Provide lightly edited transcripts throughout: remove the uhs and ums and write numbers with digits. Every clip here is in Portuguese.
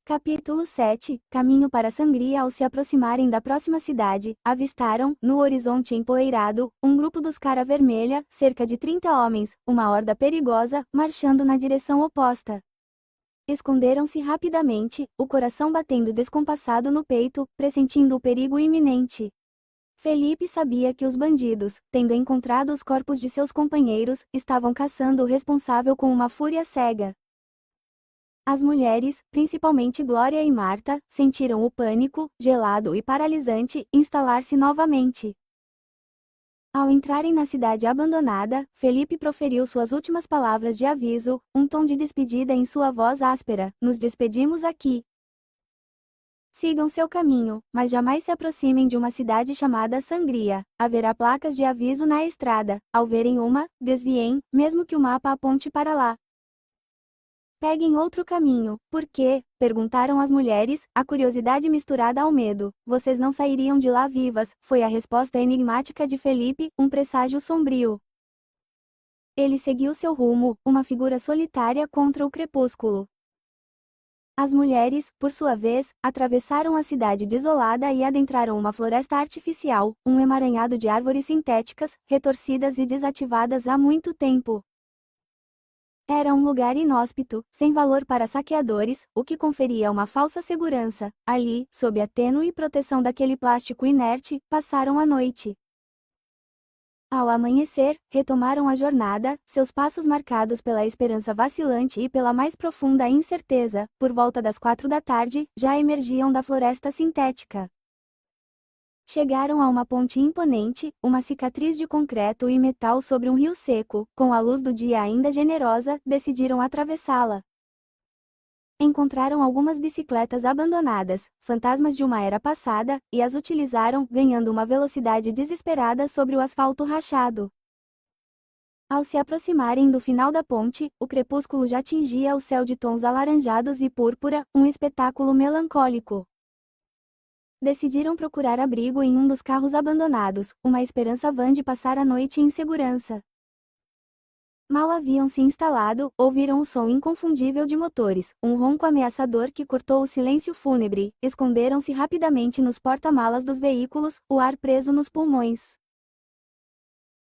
Capítulo 7. Caminho para Sangria. Ao se aproximarem da próxima cidade, avistaram, no horizonte empoeirado, um grupo dos Cara Vermelha, cerca de 30 homens, uma horda perigosa, marchando na direção oposta. Esconderam-se rapidamente, o coração batendo descompassado no peito, pressentindo o perigo iminente. Felipe sabia que os bandidos, tendo encontrado os corpos de seus companheiros, estavam caçando o responsável com uma fúria cega. As mulheres, principalmente Glória e Marta, sentiram o pânico, gelado e paralisante, instalar-se novamente. Ao entrarem na cidade abandonada, Felipe proferiu suas últimas palavras de aviso, um tom de despedida em sua voz áspera: "Nos despedimos aqui. Sigam seu caminho, mas jamais se aproximem de uma cidade chamada Sangria. Haverá placas de aviso na estrada. Ao verem uma, desviem, mesmo que o mapa aponte para lá. Peguem outro caminho." "Por quê?" perguntaram as mulheres, a curiosidade misturada ao medo. "Vocês não sairiam de lá vivas", foi a resposta enigmática de Felipe, um presságio sombrio. Ele seguiu seu rumo, uma figura solitária contra o crepúsculo. As mulheres, por sua vez, atravessaram a cidade desolada e adentraram uma floresta artificial, um emaranhado de árvores sintéticas, retorcidas e desativadas há muito tempo. Era um lugar inóspito, sem valor para saqueadores, o que conferia uma falsa segurança. Ali, sob a tênue proteção daquele plástico inerte, passaram a noite. Ao amanhecer, retomaram a jornada, seus passos marcados pela esperança vacilante e pela mais profunda incerteza. Por volta das 4 da tarde, já emergiam da floresta sintética. Chegaram a uma ponte imponente, uma cicatriz de concreto e metal sobre um rio seco. Com a luz do dia ainda generosa, decidiram atravessá-la. Encontraram algumas bicicletas abandonadas, fantasmas de uma era passada, e as utilizaram, ganhando uma velocidade desesperada sobre o asfalto rachado. Ao se aproximarem do final da ponte, o crepúsculo já tingia o céu de tons alaranjados e púrpura, um espetáculo melancólico. Decidiram procurar abrigo em um dos carros abandonados, uma esperança vã de passar a noite em segurança. Mal haviam se instalado, ouviram o som inconfundível de motores, um ronco ameaçador que cortou o silêncio fúnebre. Esconderam-se rapidamente nos porta-malas dos veículos, o ar preso nos pulmões.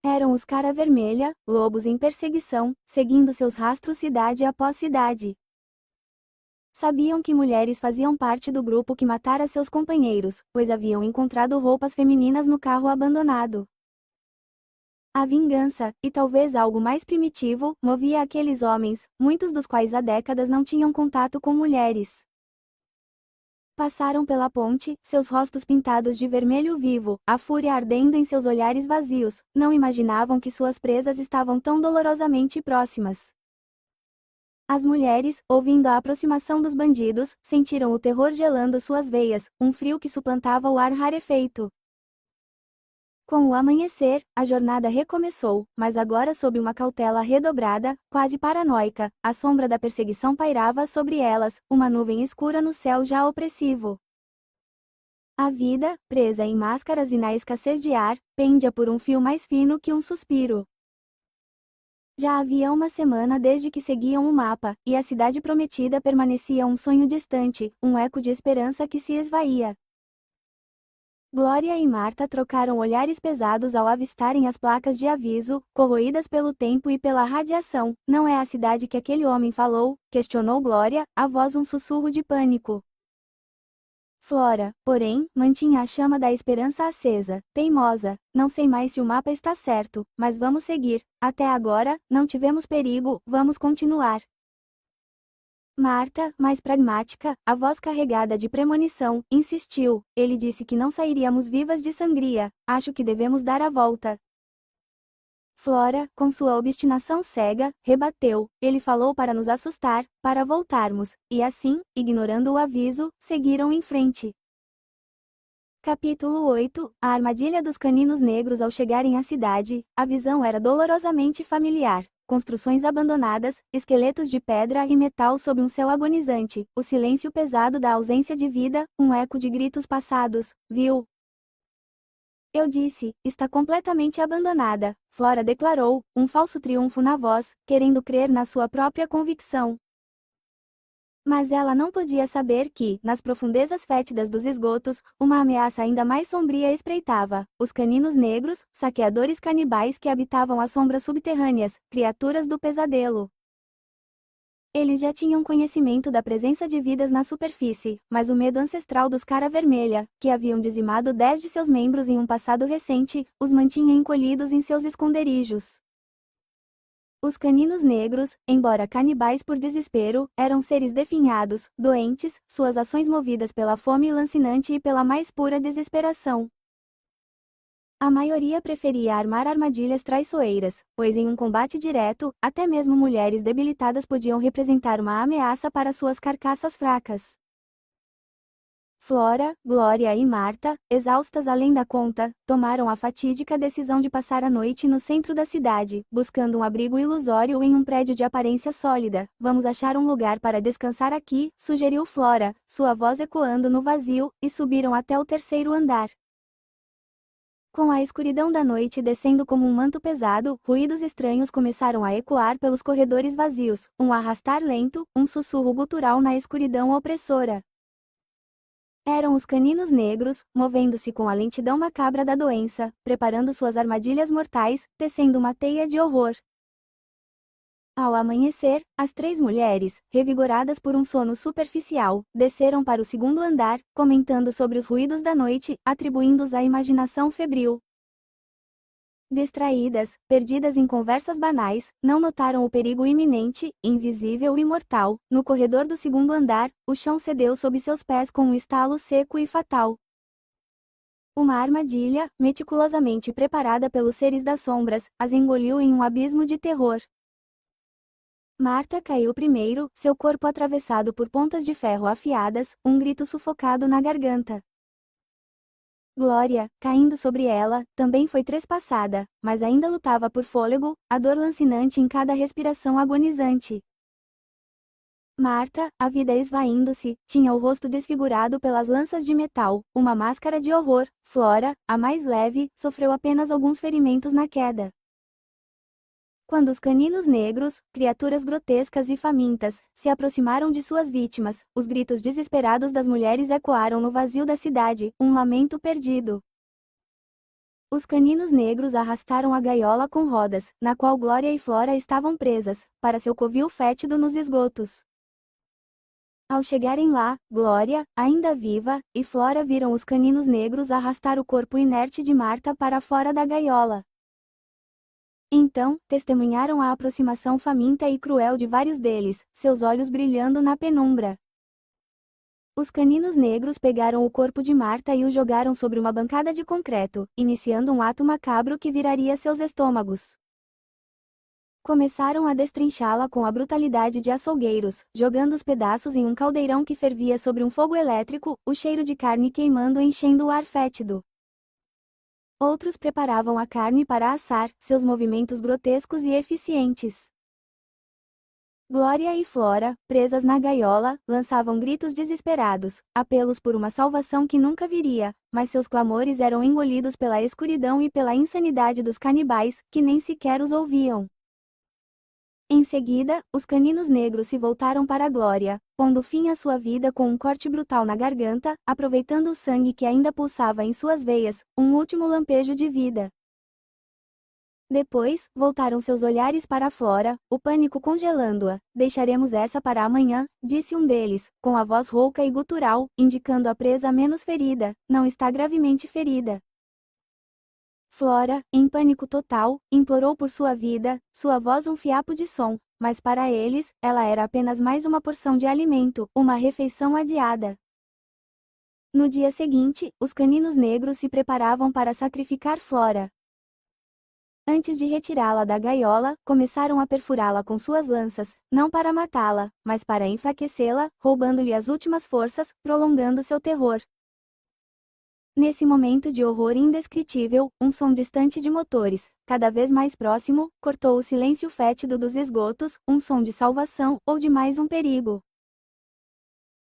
Eram os Cara Vermelha, lobos em perseguição, seguindo seus rastros cidade após cidade. Sabiam que mulheres faziam parte do grupo que matara seus companheiros, pois haviam encontrado roupas femininas no carro abandonado. A vingança, e talvez algo mais primitivo, movia aqueles homens, muitos dos quais há décadas não tinham contato com mulheres. Passaram pela ponte, seus rostos pintados de vermelho vivo, a fúria ardendo em seus olhares vazios, não imaginavam que suas presas estavam tão dolorosamente próximas. As mulheres, ouvindo a aproximação dos bandidos, sentiram o terror gelando suas veias, um frio que suplantava o ar rarefeito. Com o amanhecer, a jornada recomeçou, mas agora sob uma cautela redobrada, quase paranoica. A sombra da perseguição pairava sobre elas, uma nuvem escura no céu já opressivo. A vida, presa em máscaras e na escassez de ar, pendia por um fio mais fino que um suspiro. Já havia uma semana desde que seguiam o mapa, e a cidade prometida permanecia um sonho distante, um eco de esperança que se esvaía. Glória e Marta trocaram olhares pesados ao avistarem as placas de aviso, corroídas pelo tempo e pela radiação. "Não é a cidade que aquele homem falou?" questionou Glória, a voz um sussurro de pânico. Flora, porém, mantinha a chama da esperança acesa, teimosa. "Não sei mais se o mapa está certo, mas vamos seguir. Até agora, não tivemos perigo, vamos continuar." Marta, mais pragmática, a voz carregada de premonição, insistiu. "Ele disse que não sairíamos vivas de Sangria. Acho que devemos dar a volta." Flora, com sua obstinação cega, rebateu. "Ele falou para nos assustar, para voltarmos." E assim, ignorando o aviso, seguiram em frente. Capítulo 8. A armadilha dos caninos negros. Ao chegarem à cidade, a visão era dolorosamente familiar. Construções abandonadas, esqueletos de pedra e metal sob um céu agonizante, o silêncio pesado da ausência de vida, um eco de gritos passados. "Viu? Eu disse, está completamente abandonada", Flora declarou, um falso triunfo na voz, querendo crer na sua própria convicção. Mas ela não podia saber que, nas profundezas fétidas dos esgotos, uma ameaça ainda mais sombria espreitava: os caninos negros, saqueadores canibais que habitavam as sombras subterrâneas, criaturas do pesadelo. Eles já tinham conhecimento da presença de vidas na superfície, mas o medo ancestral dos Cara Vermelha, que haviam dizimado 10 de seus membros em um passado recente, os mantinha encolhidos em seus esconderijos. Os caninos negros, embora canibais por desespero, eram seres definhados, doentes, suas ações movidas pela fome lancinante e pela mais pura desesperação. A maioria preferia armar armadilhas traiçoeiras, pois em um combate direto, até mesmo mulheres debilitadas podiam representar uma ameaça para suas carcaças fracas. Flora, Glória e Marta, exaustas além da conta, tomaram a fatídica decisão de passar a noite no centro da cidade, buscando um abrigo ilusório em um prédio de aparência sólida. Vamos achar um lugar para descansar aqui, sugeriu Flora, sua voz ecoando no vazio, e subiram até o terceiro andar. Com a escuridão da noite descendo como um manto pesado, ruídos estranhos começaram a ecoar pelos corredores vazios, um arrastar lento, um sussurro gutural na escuridão opressora. Eram os caninos negros, movendo-se com a lentidão macabra da doença, preparando suas armadilhas mortais, tecendo uma teia de horror. Ao amanhecer, as 3 mulheres, revigoradas por um sono superficial, desceram para o segundo andar, comentando sobre os ruídos da noite, atribuindo-os à imaginação febril. Distraídas, perdidas em conversas banais, não notaram o perigo iminente, invisível e mortal. No corredor do segundo andar, o chão cedeu sob seus pés com um estalo seco e fatal. Uma armadilha, meticulosamente preparada pelos seres das sombras, as engoliu em um abismo de terror. Marta caiu primeiro, seu corpo atravessado por pontas de ferro afiadas, um grito sufocado na garganta. Glória, caindo sobre ela, também foi trespassada, mas ainda lutava por fôlego, a dor lancinante em cada respiração agonizante. Marta, a vida esvaindo-se, tinha o rosto desfigurado pelas lanças de metal, uma máscara de horror. Flora, a mais leve, sofreu apenas alguns ferimentos na queda. Quando os caninos negros, criaturas grotescas e famintas, se aproximaram de suas vítimas, os gritos desesperados das mulheres ecoaram no vazio da cidade, um lamento perdido. Os caninos negros arrastaram a gaiola com rodas, na qual Glória e Flora estavam presas, para seu covil fétido nos esgotos. Ao chegarem lá, Glória, ainda viva, e Flora viram os caninos negros arrastar o corpo inerte de Marta para fora da gaiola. Então, testemunharam a aproximação faminta e cruel de vários deles, seus olhos brilhando na penumbra. Os caninos negros pegaram o corpo de Marta e o jogaram sobre uma bancada de concreto, iniciando um ato macabro que viraria seus estômagos. Começaram a destrinchá-la com a brutalidade de açougueiros, jogando os pedaços em um caldeirão que fervia sobre um fogo elétrico, o cheiro de carne queimando enchendo o ar fétido. Outros preparavam a carne para assar, seus movimentos grotescos e eficientes. Glória e Flora, presas na gaiola, lançavam gritos desesperados, apelos por uma salvação que nunca viria, mas seus clamores eram engolidos pela escuridão e pela insanidade dos canibais, que nem sequer os ouviam. Em seguida, os caninos negros se voltaram para a Glória, pondo fim à sua vida com um corte brutal na garganta, aproveitando o sangue que ainda pulsava em suas veias, um último lampejo de vida. Depois, voltaram seus olhares para a Flora, o pânico congelando-a. Deixaremos essa para amanhã, disse um deles, com a voz rouca e gutural, indicando a presa menos ferida, não está gravemente ferida. Flora, em pânico total, implorou por sua vida, sua voz um fiapo de som, mas para eles, ela era apenas mais uma porção de alimento, uma refeição adiada. No dia seguinte, os caninos negros se preparavam para sacrificar Flora. Antes de retirá-la da gaiola, começaram a perfurá-la com suas lanças, não para matá-la, mas para enfraquecê-la, roubando-lhe as últimas forças, prolongando seu terror. Nesse momento de horror indescritível, um som distante de motores, cada vez mais próximo, cortou o silêncio fétido dos esgotos, um som de salvação ou de mais um perigo.